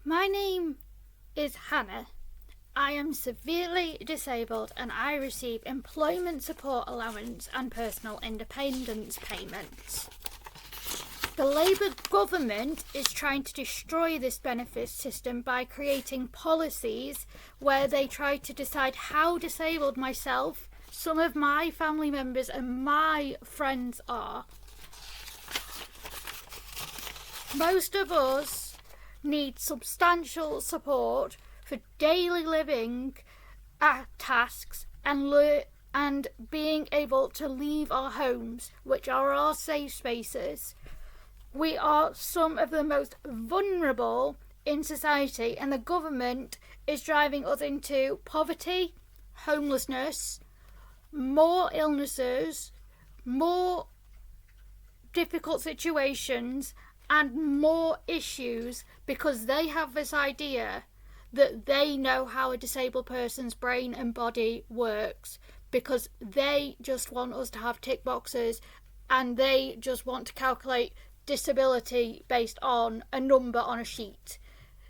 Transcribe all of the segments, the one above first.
My name is Hannah. I am severely disabled and I receive employment support allowance and personal independence payments. The Labour government is trying to destroy this benefit system by creating policies where they try to decide how disabled myself, some of my family members and my friends are. Most of us need substantial support for daily living tasks and being able to leave our homes, which are our safe spaces. We are some of the most vulnerable in society, and the government is driving us into poverty, homelessness, more illnesses, more difficult situations, and more issues because they have this idea that they know how a disabled person's brain and body works, because they just want us to have tick boxes and they just want to calculate disability based on a number on a sheet.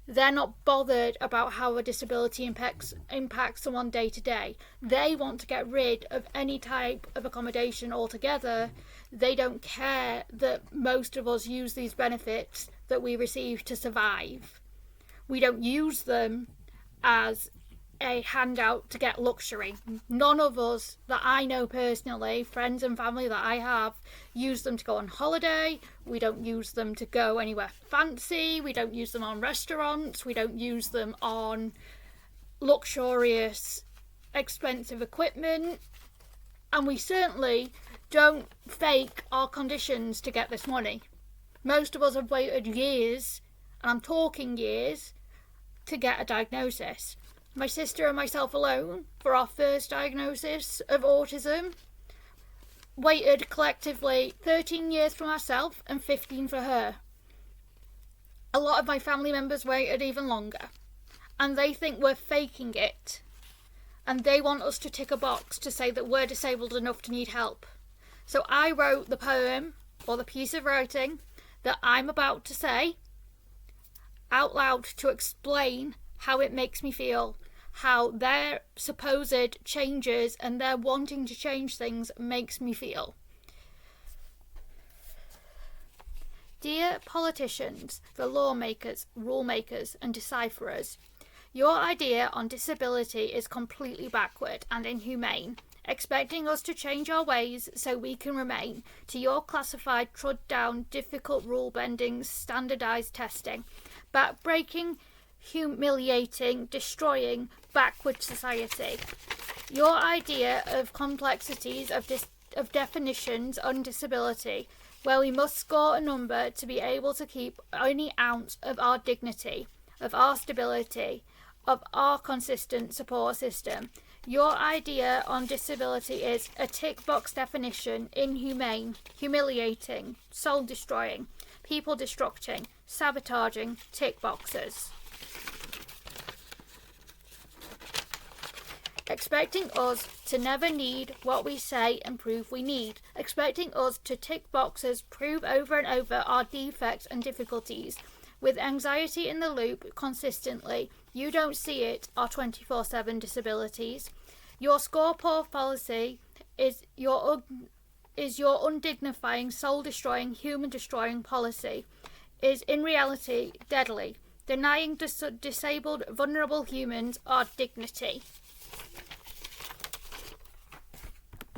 They're not bothered about how a disability impacts someone day to day. They want to get rid of any type of accommodation altogether. They don't care that most of us use these benefits that we receive to survive. We don't use them as a handout to get luxury. None of us that I know personally, friends and family that I have, use them to go on holiday. We don't use them to go anywhere fancy. We don't use them on restaurants. We don't use them on luxurious, expensive equipment. And we certainly don't fake our conditions to get this money. Most of us have waited years, and I'm talking years, to get a diagnosis. My sister and myself alone, for our first diagnosis of autism, waited collectively 13 years for myself and 15 for her. A lot of my family members waited even longer, and they think we're faking it, and they want us to tick a box to say that we're disabled enough to need help. So I wrote the poem, or the piece of writing, that I'm about to say out loud to explain how it makes me feel, how their supposed changes and their wanting to change things makes me feel. Dear politicians, the lawmakers, rule makers and decipherers, your idea on disability is completely backward and inhumane, expecting us to change our ways so we can remain to your classified, trod-down, difficult rule-bending, standardised testing, back-breaking, humiliating, destroying, backward society. Your idea of complexities of definitions on disability, where we must score a number to be able to keep any ounce of our dignity, of our stability, of our consistent support system. Your idea on disability is a tick box definition, inhumane, humiliating, soul destroying, people destructing, sabotaging tick boxes. Expecting us to never need what we say and prove we need. Expecting us to tick boxes, prove over and over our defects and difficulties. With anxiety in the loop consistently, you don't see it, our 24/7 disabilities. Your score poor policy is your undignifying, soul-destroying, human-destroying policy, is in reality deadly, denying disabled, vulnerable humans our dignity.